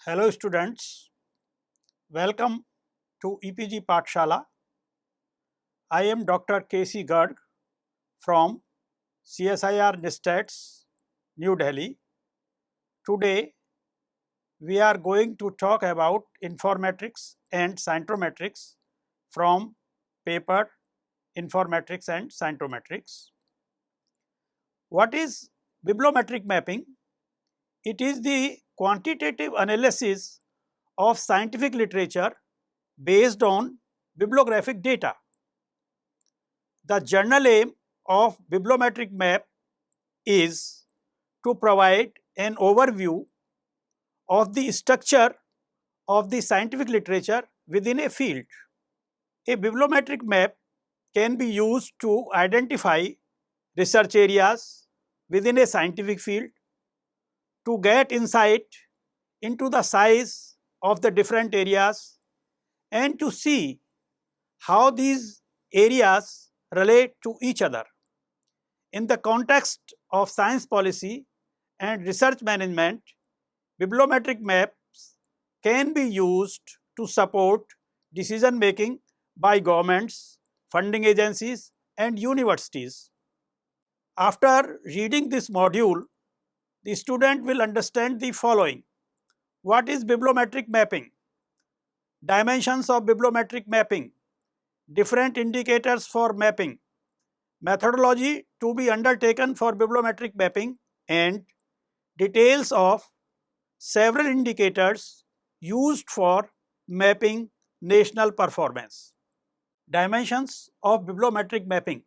Hello students, welcome to EPG Pathshala. I am Dr. K.C. Garg from CSIR NISTATS, New Delhi. Today we are going to talk about informatics and scientometrics from paper Informatics and Scientometrics. What is bibliometric mapping? It is the quantitative analysis of scientific literature based on bibliographic data. The general aim of bibliometric map is to provide an overview of the structure of the scientific literature within a field. A bibliometric map can be used to identify research areas within a scientific field, to get insight into the size of the different areas, and to see how these areas relate to each other. In the context of science policy and research management, bibliometric maps can be used to support decision making by governments, funding agencies, and universities. After reading this module, the student will understand the following. What is bibliometric mapping? Dimensions of bibliometric mapping. Different indicators for mapping. Methodology to be undertaken for bibliometric mapping, and details of several indicators used for mapping national performance. Dimensions of bibliometric mapping.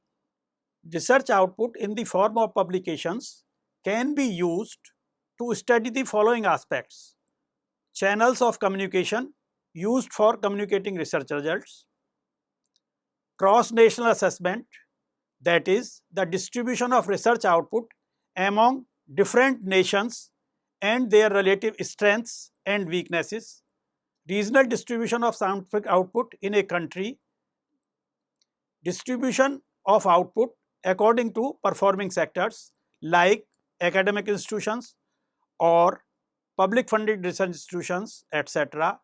Research output in the form of publications can be used to study the following aspects. Channels of communication used for communicating research results. Cross-national assessment, that is, the distribution of research output among different nations and their relative strengths and weaknesses. Regional distribution of scientific output in a country. Distribution of output according to performing sectors like academic institutions or public funded research institutions, etc.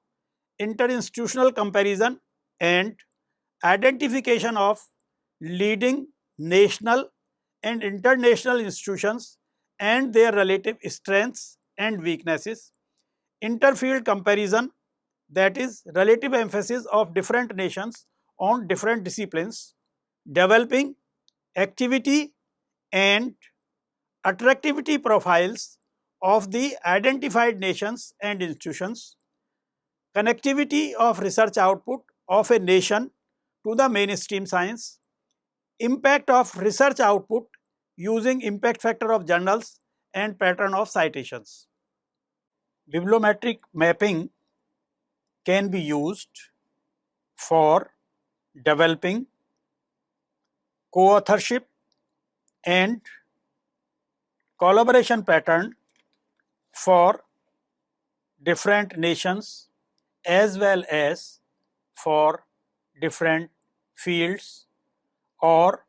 Interinstitutional comparison and identification of leading national and international institutions and their relative strengths and weaknesses. Interfield comparison, that is, relative emphasis of different nations on different disciplines. Developing activity and attractivity profiles of the identified nations and institutions. Connectivity of research output of a nation to the mainstream science. Impact of research output using impact factor of journals and pattern of citations. Bibliometric mapping can be used for developing co-authorship and collaboration pattern for different nations as well as for different fields or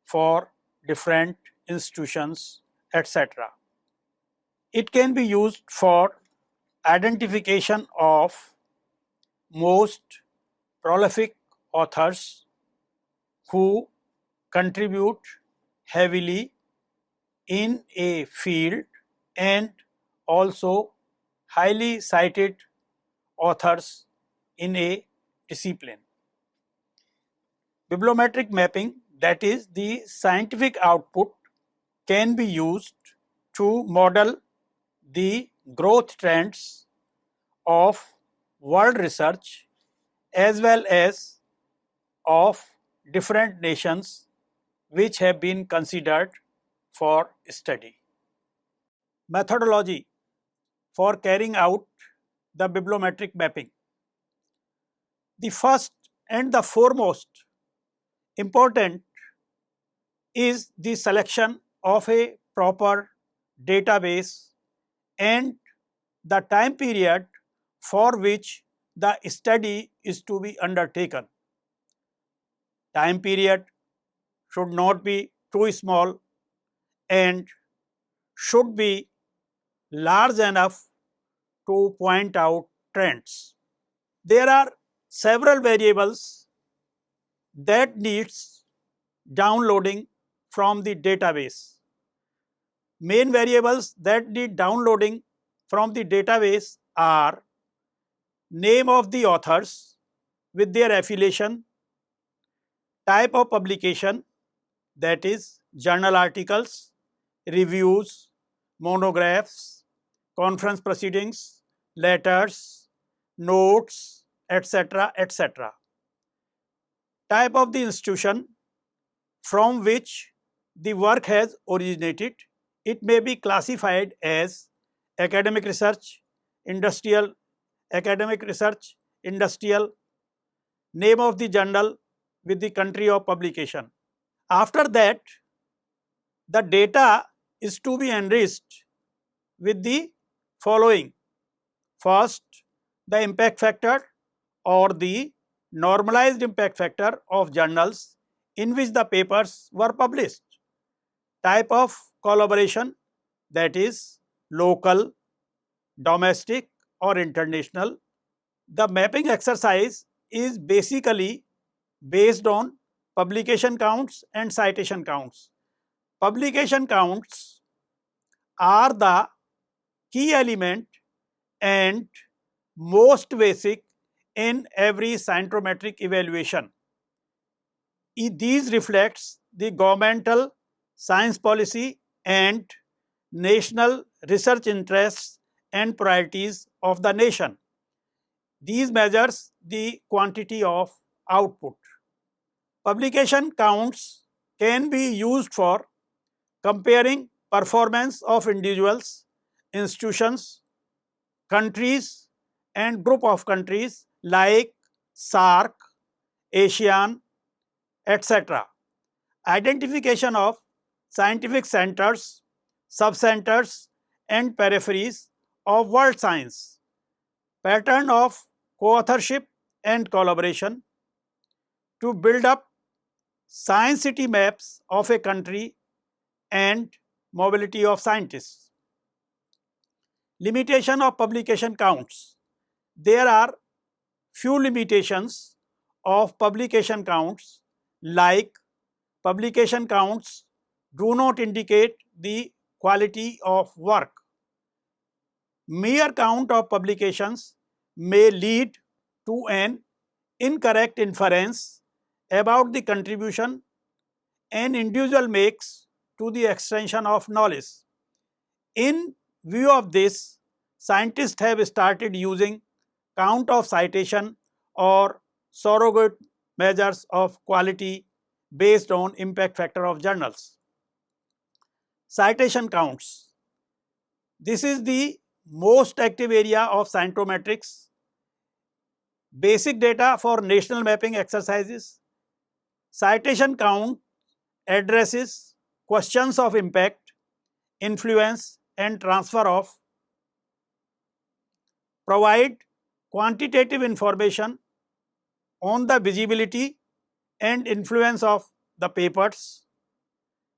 for different institutions, etc. It can be used for identification of most prolific authors who contribute heavily in a field and also highly cited authors in a discipline. Bibliometric mapping, that is, the scientific output, can be used to model the growth trends of world research as well as of different nations which have been considered for study. Methodology for carrying out the bibliometric mapping. The first and the foremost important is the selection of a proper database and the time period for which the study is to be undertaken. Time period should not be too small and should be large enough to point out trends. There are several variables that needs downloading from the database. Main variables that need downloading from the database are name of the authors with their affiliation, type of publication, that is journal articles, reviews, monographs, conference proceedings, letters, notes, etc., etc. Type of the institution from which the work has originated. It may be classified as academic research, industrial, name of the journal with the country of publication. After that, the data is to be enriched with the following. First, the impact factor or the normalized impact factor of journals in which the papers were published. Type of collaboration, that is local, domestic or international. The mapping exercise is basically based on publication counts and citation counts. Publication counts are the key element and most basic in every scientometric evaluation. These reflects the governmental science policy and national research interests and priorities of the nation. These measures the quantity of output. Publication counts can be used for comparing performance of individuals, institutions, countries and group of countries like SAARC, ASEAN, etc. Identification of scientific centers, subcenters and peripheries of world science. Pattern of co-authorship and collaboration to build up science city maps of a country and mobility of scientists. Limitation of publication counts. There are few limitations of publication counts, like publication counts do not indicate the quality of work. Mere count of publications may lead to an incorrect inference about the contribution an individual makes to the extension of knowledge. In view of this, scientists have started using count of citation or surrogate measures of quality based on impact factor of journals. Citation counts. This is the most active area of scientometrics. Basic data for national mapping exercises. Citation count addresses questions of impact, influence and transfer of, provide quantitative information on the visibility and influence of the papers.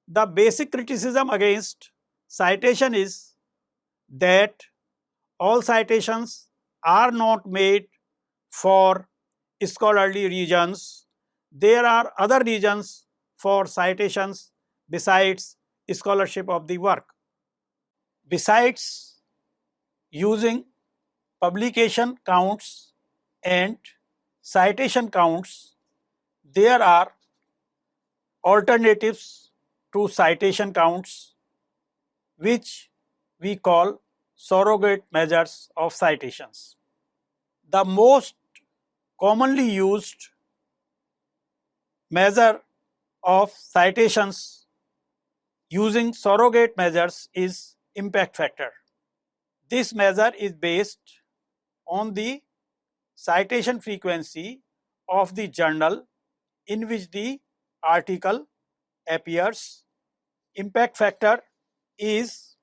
The basic criticism against citation is that all citations are not made for scholarly reasons. There are other reasons for citations besides scholarship of the work. Besides using publication counts and citation counts, there are alternatives to citation counts which we call surrogate measures of citations. The most commonly used measure of citations using surrogate measures is impact factor. This measure is based on the citation frequency of the journal in which the article appears. Impact factor is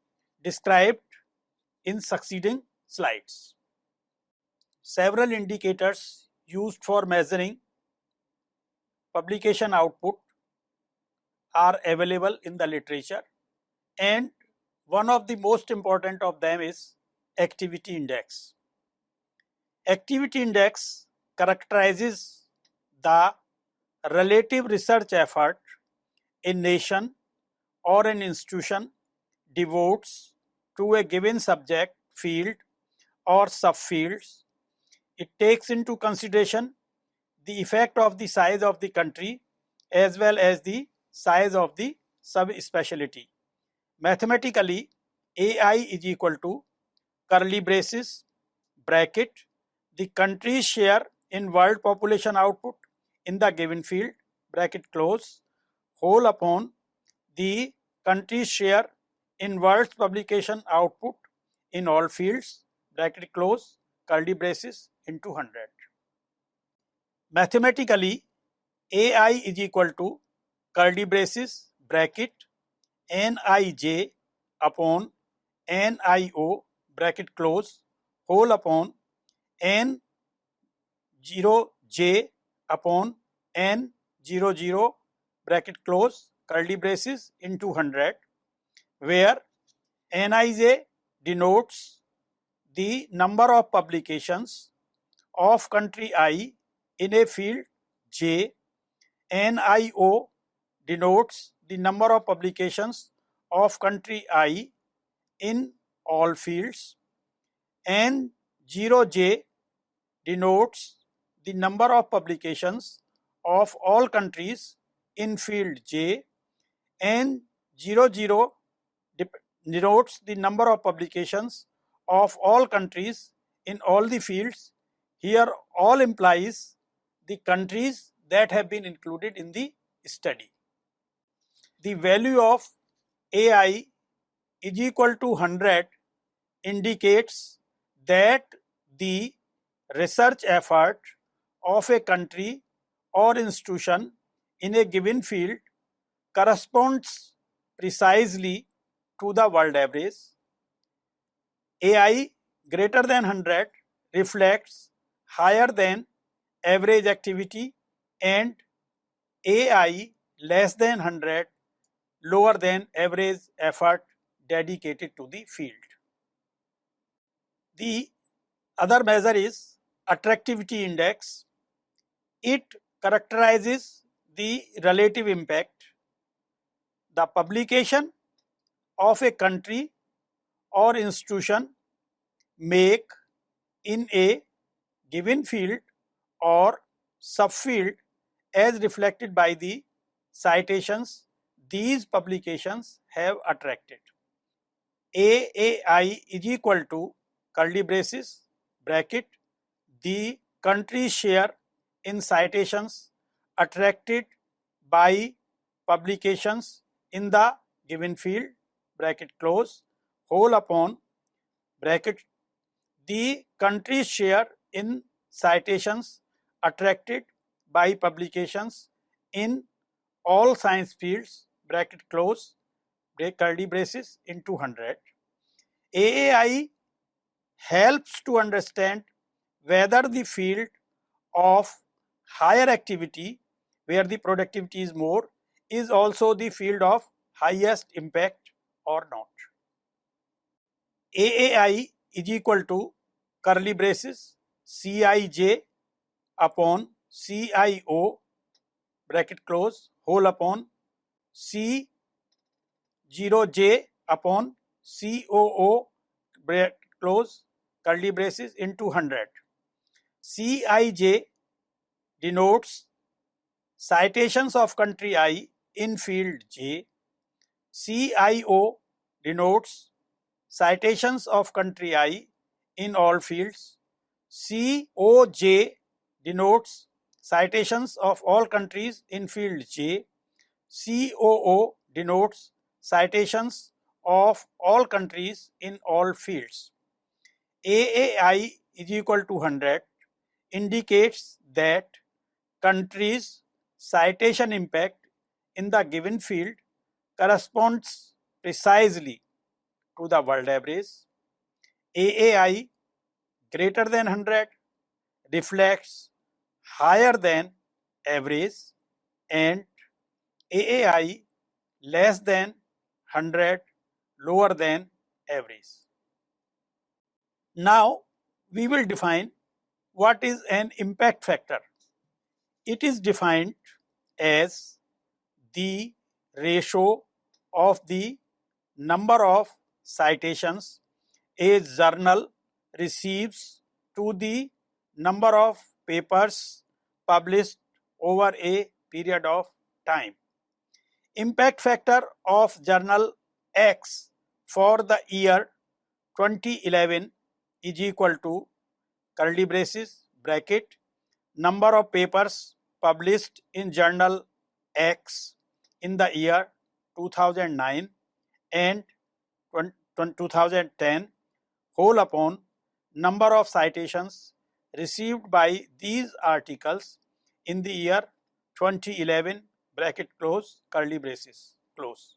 described in succeeding slides. Several indicators used for measuring publication output are available in the literature, and one of the most important of them is activity index. Activity index characterizes the relative research effort a nation or an institution devotes to a given subject, field, or subfields. It takes into consideration the effect of the size of the country as well as the size of the subspecialty. Mathematically, AI is equal to curly braces, bracket, the country's share in world population output in the given field, bracket close, whole upon the country's share in world's publication output in all fields, bracket close, curly braces into 100. Mathematically, AI is equal to curly braces, bracket, Nij upon Nio, bracket close, whole upon N0J upon N00, bracket close, curly braces into 100, where Nij denotes the number of publications of country I in a field J, NIO denotes the number of publications of country I in all fields, N0J denotes the number of publications of all countries in field J, N00 denotes the number of publications of all countries in all the fields. Here all implies the countries that have been included in the study. The value of AI is equal to 100 indicates that the research effort of a country or institution in a given field corresponds precisely to the world average. AI greater than 100 reflects higher than average activity and AI less than 100 lower than average effort dedicated to the field. The other measure is attractivity index. It characterizes the relative impact the publication of a country or institution make in a given field or subfield as reflected by the citations these publications have attracted. AAI is equal to curly braces, bracket, the country's share in citations attracted by publications in the given field, bracket close, whole upon, bracket, the country's share in citations attracted by publications in all science fields, bracket close, curly braces into 100. AAI helps to understand whether the field of higher activity, where the productivity is more, is also the field of highest impact or not. AAI is equal to curly braces Cij upon CIO, bracket close, whole upon C0J upon COO, bracket close, curly braces into 100. Cij denotes citations of country I in field J. CIO denotes citations of country I in all fields. COJ denotes citations of all countries in field J. COO denotes citations of all countries in all fields. AAI is equal to 100 indicates that countries' citation impact in the given field corresponds precisely to the world average. AAI greater than 100 reflects higher than average and AAI less than 100 lower than average. Now we will define what is an impact factor. It is defined as the ratio of the number of citations a journal receives to the number of papers published over a period of time. Impact factor of journal X for the year 2011 is equal to curly braces bracket number of papers published in journal X in the year 2009 and 2010 whole upon number of citations received by these articles in the year 2011 bracket close curly braces close.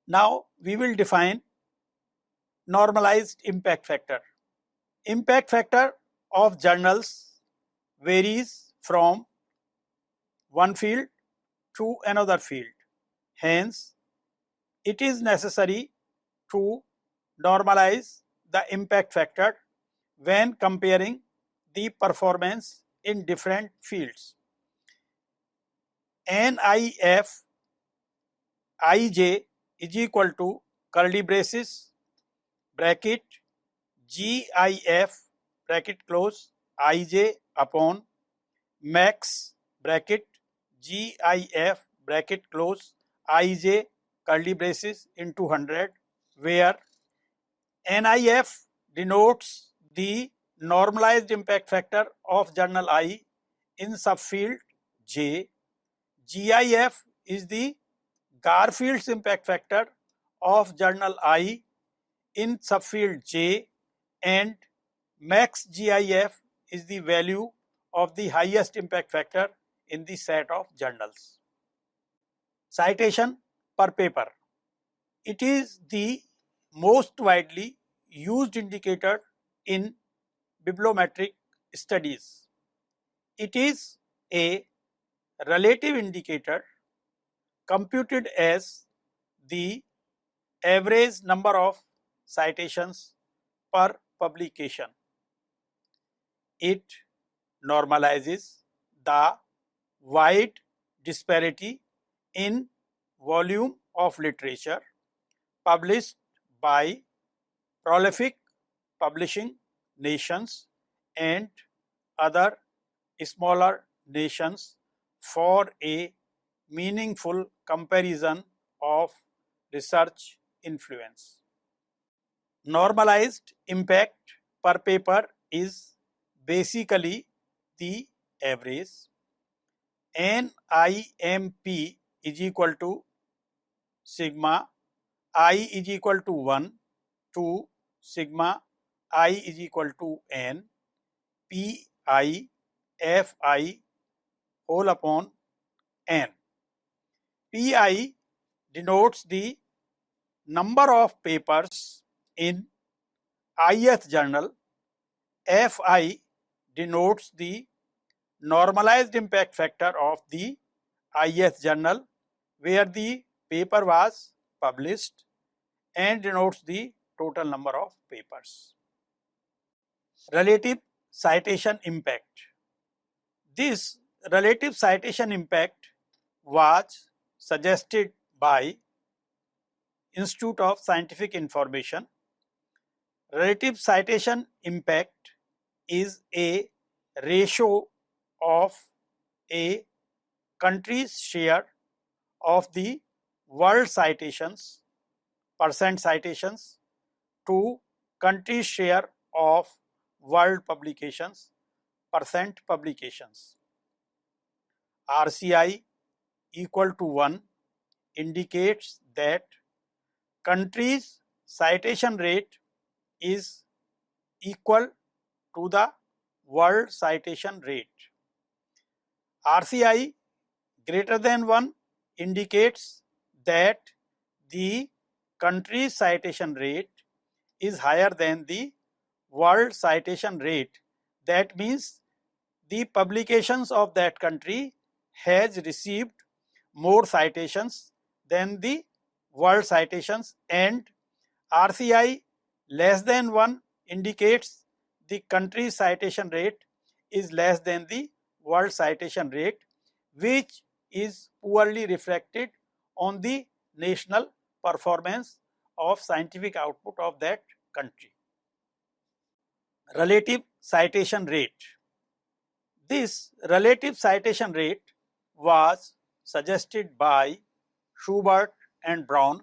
Now we will define normalized impact factor. Impact factor of journals varies from one field to another field. Hence, it is necessary to normalize the impact factor when comparing the performance in different fields. NIF IJ is equal to curly braces bracket GIF bracket close IJ upon max bracket GIF bracket close IJ curly braces into 100, where NIF denotes the normalized impact factor of journal I in subfield J. GIF is the Garfield's impact factor of journal I in subfield J, and max GIF is the value of the highest impact factor in the set of journals. Citation per paper. It is the most widely used indicator in bibliometric studies. It is a relative indicator computed as the average number of citations per publication. It normalizes the wide disparity in volume of literature published by prolific publishing nations and other smaller nations for a meaningful comparison of research influence. Normalized impact per paper is basically the average. NIMP is equal to sigma I is equal to 1 to sigma I is equal to n PI FI whole upon n. PI denotes the number of papers in ith journal. FI denotes the normalized impact factor of the ith journal where the paper was published, and denotes the total number of papers. Relative citation impact. This relative citation impact was suggested by Institute of Scientific Information. Relative citation impact is a ratio of a country's share of the world citations, percent citations, to country's share of world publications, percent publications. RCI equal to 1 indicates that country's citation rate is equal to the world citation rate. RCI greater than 1 indicates that the country's citation rate is higher than the world citation rate. That means the publications of that country has received more citations than the world citations, and RCI less than 1 indicates the country's citation rate is less than the world citation rate, which is poorly reflected on the national performance of scientific output of that country. Relative citation rate. This relative citation rate was suggested by Schubert and Brown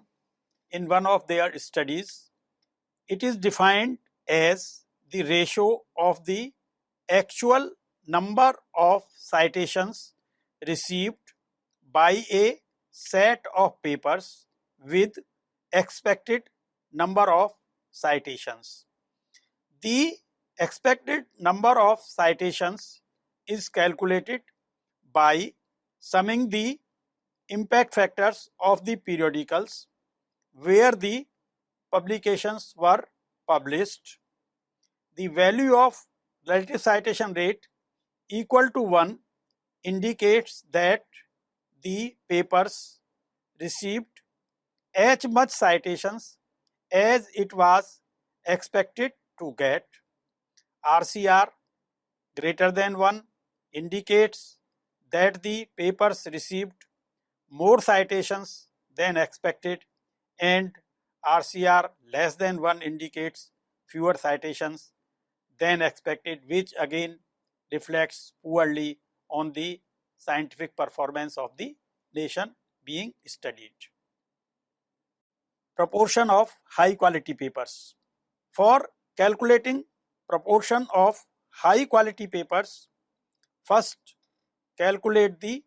in one of their studies. It is defined as the ratio of the actual number of citations received by a set of papers with expected number of citations. The expected number of citations is calculated by summing the impact factors of the periodicals where the publications were published. The value of relative citation rate equal to 1 indicates that the papers received as much citations as it was expected to get. RCR greater than 1 indicates that the papers received more citations than expected, and RCR less than 1 indicates fewer citations than expected, which again reflects poorly on the scientific performance of the nation being studied. Proportion of high quality papers. For calculating proportion of high quality papers, first calculate the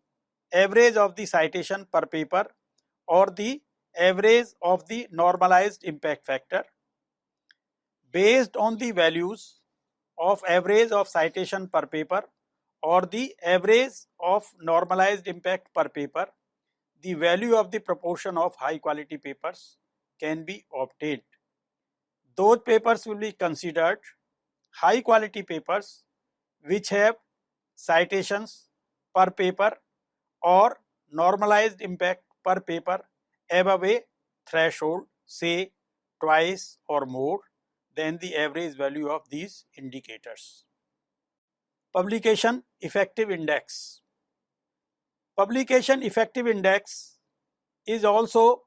average of the citation per paper or the average of the normalized impact factor. Based on the values of average of citation per paper or the average of normalized impact per paper, the value of the proportion of high quality papers can be obtained. Those papers will be considered high quality papers which have citations per paper or normalized impact per paper above a threshold, say twice or more than the average value of these indicators. Publication effective index. Publication effective index is also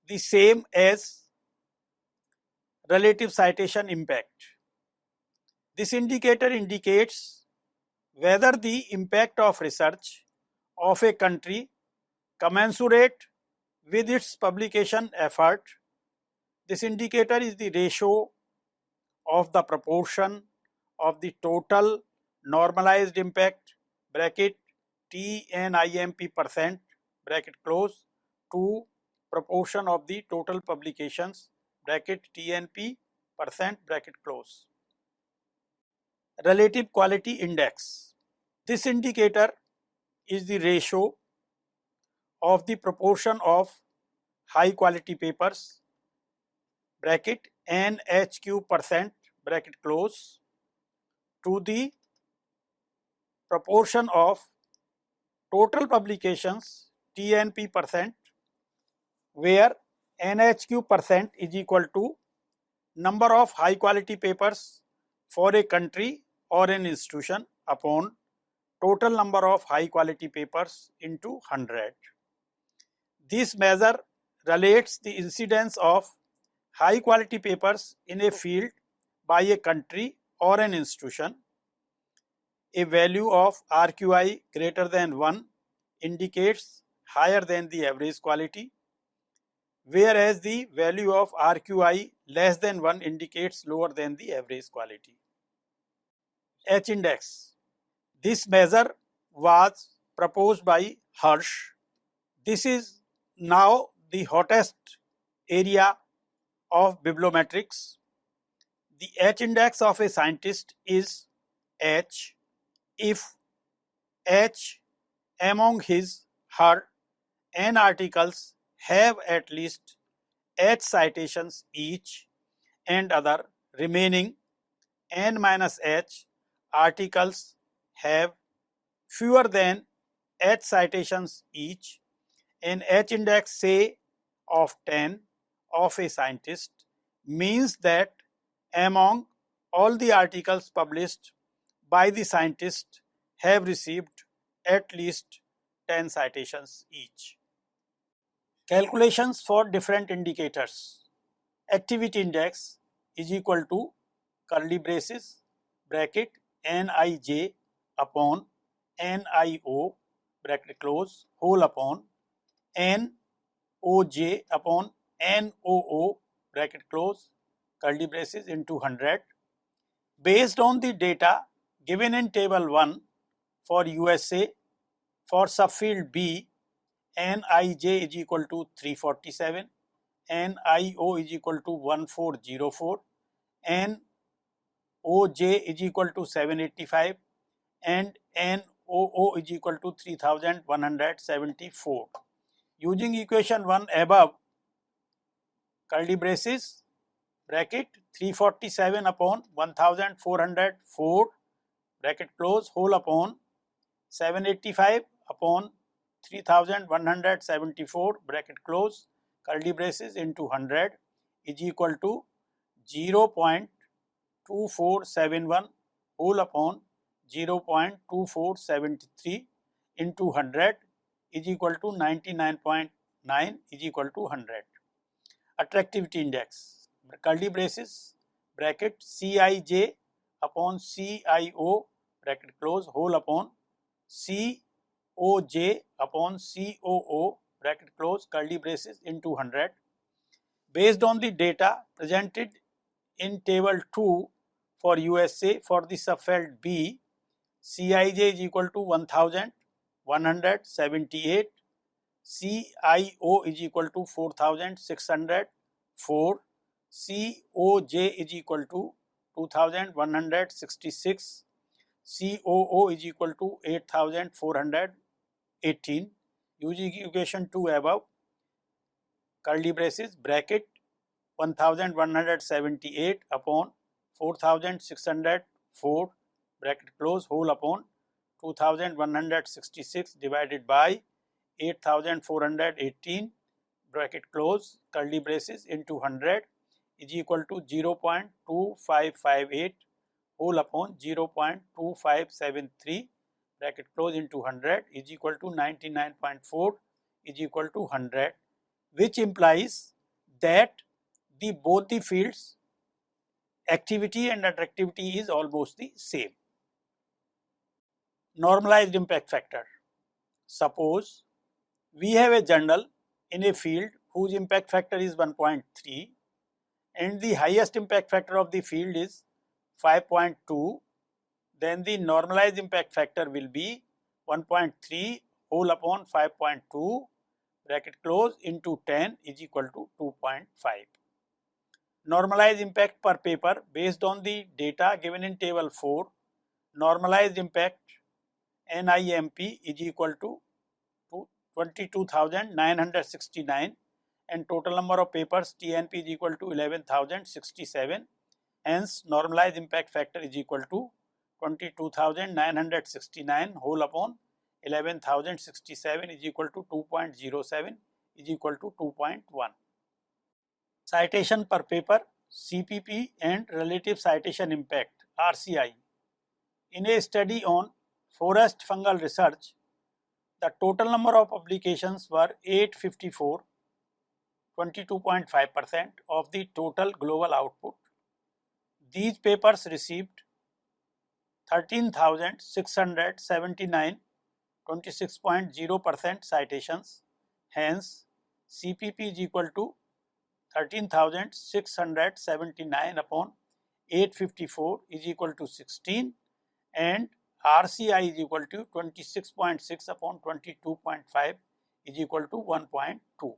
the same as relative citation impact. This indicator indicates whether the impact of research of a country commensurate with its publication effort. This indicator is the ratio of the proportion of the total normalized impact bracket TNIMP percent bracket close to proportion of the total publications bracket TNP percent bracket close. Relative quality index. This indicator is the ratio of the proportion of high quality papers bracket NHQ percent bracket close to the proportion of total publications TNP percent, where NHQ percent is equal to number of high quality papers for a country or an institution upon total number of high quality papers into 100. This measure relates the incidence of high quality papers in a field by a country or an institution. A value of RQI greater than 1 indicates higher than the average quality, whereas the value of RQI less than 1 indicates lower than the average quality. H index. This measure was proposed by Hirsch. This is now the hottest area of bibliometrics. The H index of a scientist is H if H among her N articles have at least H citations each and other remaining N minus H articles have fewer than H citations each. An H index say of 10 of a scientist means that among all the articles published by the scientists have received at least 10 citations each. Calculations for different indicators. Activity index is equal to curly braces bracket Nij upon Nio bracket close whole upon Noj upon Noo bracket close curly braces into 100 based on the data given in table 1 for USA for subfield B. Nij is equal to 347, Nio is equal to 1404, Noj is equal to 785 and Noo is equal to 3174. Using equation 1 above, curly braces bracket 347 upon 1404 bracket close whole upon 785 upon 3174 bracket close curly braces into 100 is equal to 0.2471 whole upon 0.2473 into 100 is equal to 99.9 is equal to 100. Attractivity index, curly braces bracket Cij upon Cio bracket close whole upon Coj upon Coo bracket close curly braces into 100 based on the data presented in table 2 for USA for the subfield B. Cij is equal to 1178, Cio is equal to 4604, Coj is equal to 2166, Coo is equal to 8418. Using equation 2 above, curly braces bracket 1178 upon 4604 bracket close whole upon 2166 divided by 8418 bracket close curly braces into 100 is equal to 0.2558 whole upon 0.2573 bracket close into 100 is equal to 99.4 is equal to 100, which implies that both the fields activity and attractivity is almost the same. Normalized impact factor. Suppose we have a journal in a field whose impact factor is 1.3 and the highest impact factor of the field is 5.2, then the normalized impact factor will be 1.3 whole upon 5.2 bracket close into 10 is equal to 2.5. Normalized impact per paper based on the data given in table 4. Normalized impact NIMP is equal to 22,969 and total number of papers TNP is equal to 11,067. Hence, normalized impact factor is equal to 22,969 whole upon 11,067 is equal to 2.07 is equal to 2.1. Citation per paper, CPP and relative citation impact, RCI. In a study on forest fungal research, the total number of publications were 854, 22.5% of the total global output. These papers received 13,679, 26.0% citations. Hence, CPP is equal to 13,679 upon 854 is equal to 16 and RCI is equal to 26.6 upon 22.5 is equal to 1.2.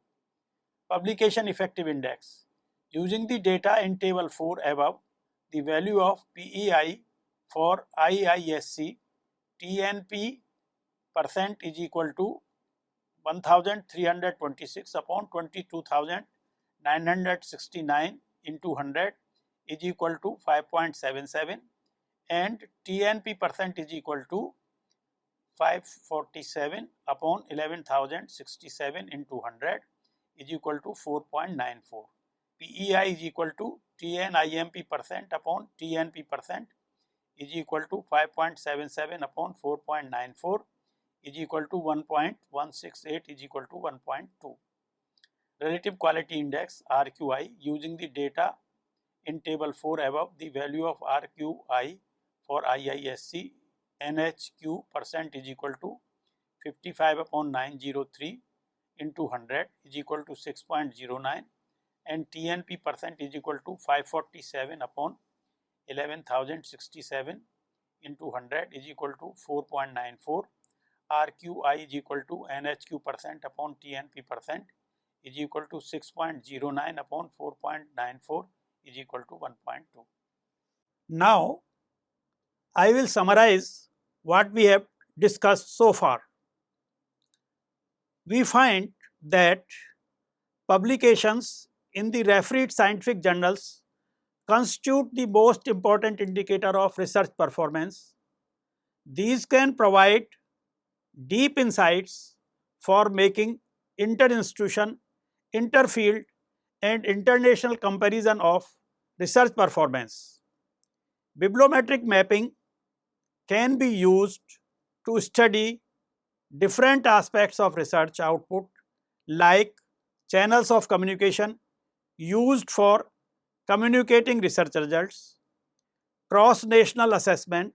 Publication effective index. Using the data in table 4 above, the value of PEI for IISc TNP percent is equal to 1326 upon 22,969 into 100 is equal to 5.77 and TNP percent is equal to 547 upon 11,067 into 100 is equal to 4.94. PEI is equal to TNIMP percent upon TNP percent is equal to 5.77 upon 4.94 is equal to 1.168 is equal to 1.2. Relative quality index RQI, using the data in table 4 above, the value of RQI for IISc NHQ percent is equal to 55 upon 903 into 100 is equal to 6.09, and TNP percent is equal to 547 upon 11,067 into 100 is equal to 4.94. RQI is equal to NHQ percent upon TNP percent is equal to 6.09 upon 4.94 is equal to 1.2. Now, I will summarize what we have discussed so far. We find that publications in the refereed scientific journals constitute the most important indicator of research performance. These can provide deep insights for making inter-institution, inter-field and international comparison of research performance. Bibliometric mapping can be used to study different aspects of research output, like channels of communication used for communicating research results, cross-national assessment,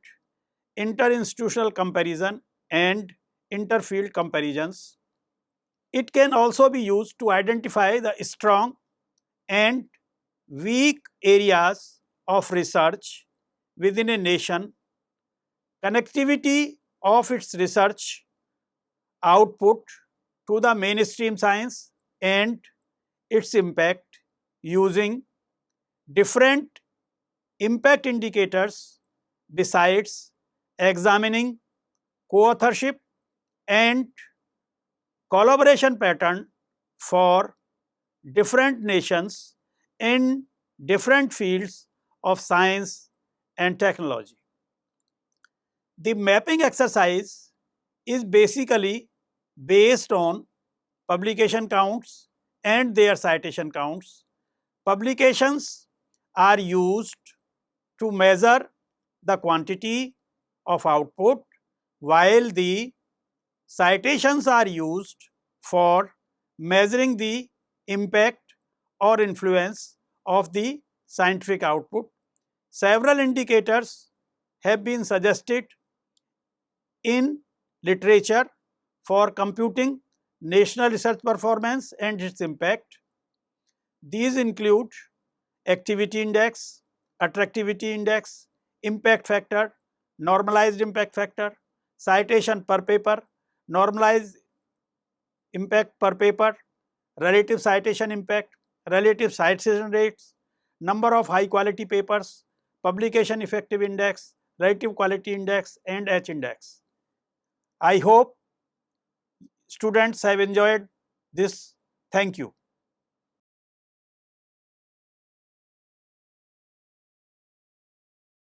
inter-institutional comparison and inter-field comparisons. It can also be used to identify the strong and weak areas of research within a nation, connectivity of its research output to the mainstream science and its impact using different impact indicators besides examining co-authorship and collaboration pattern for different nations in different fields of science and technology. The mapping exercise is basically based on publication counts and their citation counts. Publications are used to measure the quantity of output, while the citations are used for measuring the impact or influence of the scientific output. Several indicators have been suggested in literature for computing national research performance and its impact. These include activity index, attractivity index, impact factor, normalized impact factor, citation per paper, normalized impact per paper, relative citation impact, relative citation rates, number of high quality papers, publication effective index, relative quality index and H index. I hope students have enjoyed this. Thank you.